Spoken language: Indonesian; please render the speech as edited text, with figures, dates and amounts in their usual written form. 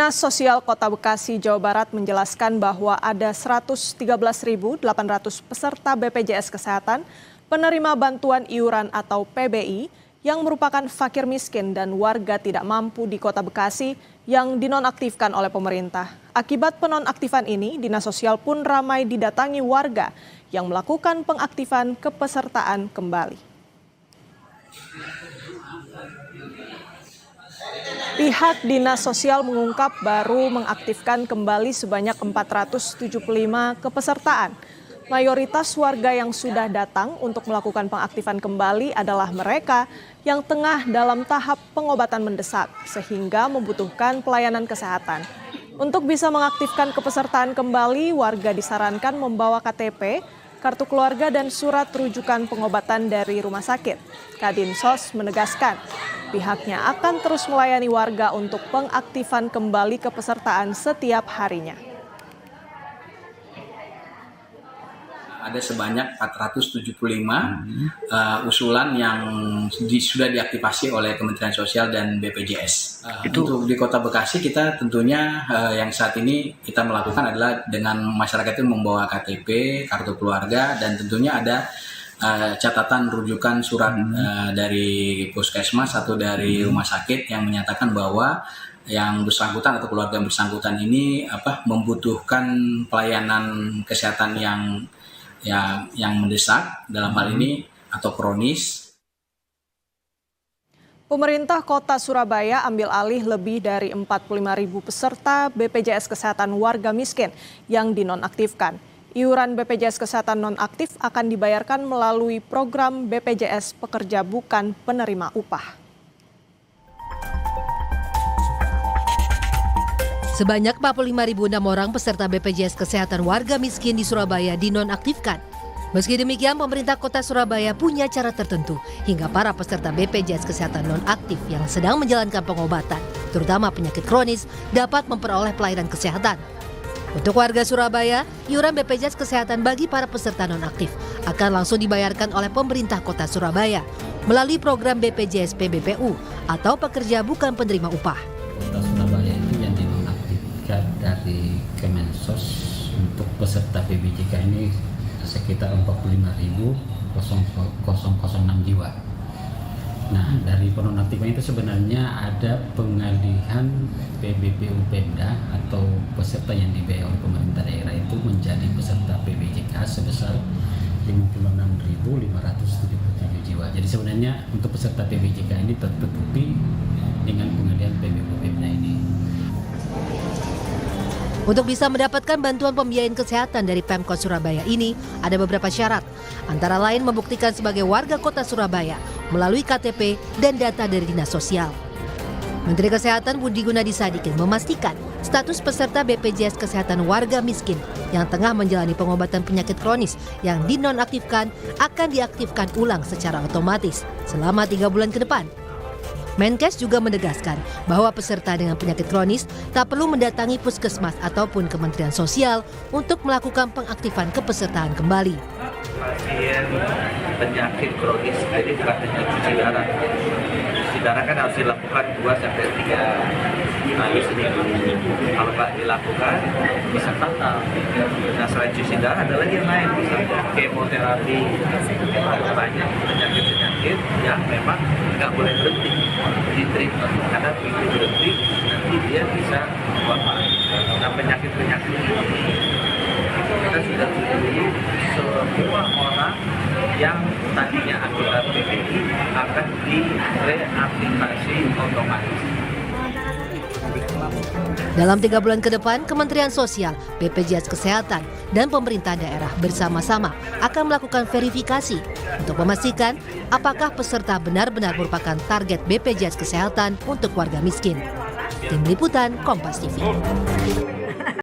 Dinas Sosial Kota Bekasi, Jawa Barat menjelaskan bahwa ada 113.800 peserta BPJS Kesehatan penerima bantuan iuran atau PBI yang merupakan fakir miskin dan warga tidak mampu di Kota Bekasi yang dinonaktifkan oleh pemerintah. Akibat penonaktifan ini, Dinas Sosial pun ramai didatangi warga yang melakukan pengaktifan kepesertaan kembali. Pihak Dinas Sosial mengungkap baru mengaktifkan kembali sebanyak 475 kepesertaan. Mayoritas warga yang sudah datang untuk melakukan pengaktifan kembali adalah mereka yang tengah dalam tahap pengobatan mendesak sehingga membutuhkan pelayanan kesehatan. Untuk bisa mengaktifkan kepesertaan kembali, warga disarankan membawa KTP, kartu keluarga dan surat rujukan pengobatan dari rumah sakit. Kadinsos menegaskan pihaknya akan terus melayani warga untuk pengaktifan kembali kepesertaan setiap harinya. Ada sebanyak 475 usulan yang sudah diaktifasi oleh Kementerian Sosial dan BPJS. Untuk di Kota Bekasi kita tentunya yang saat ini kita melakukan adalah dengan masyarakat itu membawa KTP, kartu keluarga, dan tentunya ada catatan rujukan surat dari puskesmas atau dari rumah sakit yang menyatakan bahwa yang bersangkutan atau keluarga yang bersangkutan ini membutuhkan pelayanan kesehatan yang mendesak dalam hal ini atau kronis. Pemerintah Kota Surabaya ambil alih lebih dari 45.000 peserta BPJS Kesehatan warga miskin yang dinonaktifkan. Iuran BPJS Kesehatan nonaktif akan dibayarkan melalui program BPJS Pekerja Bukan Penerima Upah. Sebanyak 45.006 orang peserta BPJS Kesehatan warga miskin di Surabaya dinonaktifkan. Meski demikian, pemerintah Kota Surabaya punya cara tertentu hingga para peserta BPJS Kesehatan nonaktif yang sedang menjalankan pengobatan, terutama penyakit kronis, dapat memperoleh pelayanan kesehatan. Untuk warga Surabaya, iuran BPJS Kesehatan bagi para peserta nonaktif akan langsung dibayarkan oleh pemerintah Kota Surabaya melalui program BPJS PBPU atau Pekerja Bukan Penerima Upah. Kota Surabaya itu yang dinonaktifkan dari Kemensos untuk peserta PBJK ini sekitar 45.006 jiwa. Nah, dari penonaktifan itu sebenarnya ada pengalihan PBPU Pemda atau peserta yang dibayar oleh pemerintah daerah itu menjadi peserta PBJK sebesar 56.577 jiwa. Jadi sebenarnya untuk peserta PBJK ini tertutupi dengan pengalihan PBPU Pemda ini. Untuk bisa mendapatkan bantuan pembiayaan kesehatan dari Pemkot Surabaya ini, ada beberapa syarat. Antara lain membuktikan sebagai warga Kota Surabaya melalui KTP dan data dari Dinas Sosial. Menteri Kesehatan Budi Gunadisadikin memastikan status peserta BPJS Kesehatan warga miskin yang tengah menjalani pengobatan penyakit kronis yang dinonaktifkan akan diaktifkan ulang secara otomatis selama 3 bulan ke depan. Menkes juga menegaskan bahwa peserta dengan penyakit kronis tak perlu mendatangi puskesmas ataupun Kementerian Sosial untuk melakukan pengaktifan kepesertaan kembali. Pasien penyakit kronis ini bukan hanya cuci darah. Cuci darah kan harus dilakukan 2-3 kali seminggu. Kalau nggak dilakukan bisa fatal. Nah, selain cuci darah ada lagi yang lain, misalnya kemoterapi. Banyak penyakit-penyakit yang memang nggak boleh berhenti di treatment, karena begitu berhenti nanti dia bisa wafat. Nah, penyakit-penyakit ini kita sudah tuju semua orang yang tadinya anggota PBI akan direaktivasi otomatis. Dalam 3 bulan ke depan, Kementerian Sosial, BPJS Kesehatan, dan pemerintah daerah bersama-sama akan melakukan verifikasi untuk memastikan apakah peserta benar-benar merupakan target BPJS Kesehatan untuk warga miskin. Tim Liputan Kompas TV.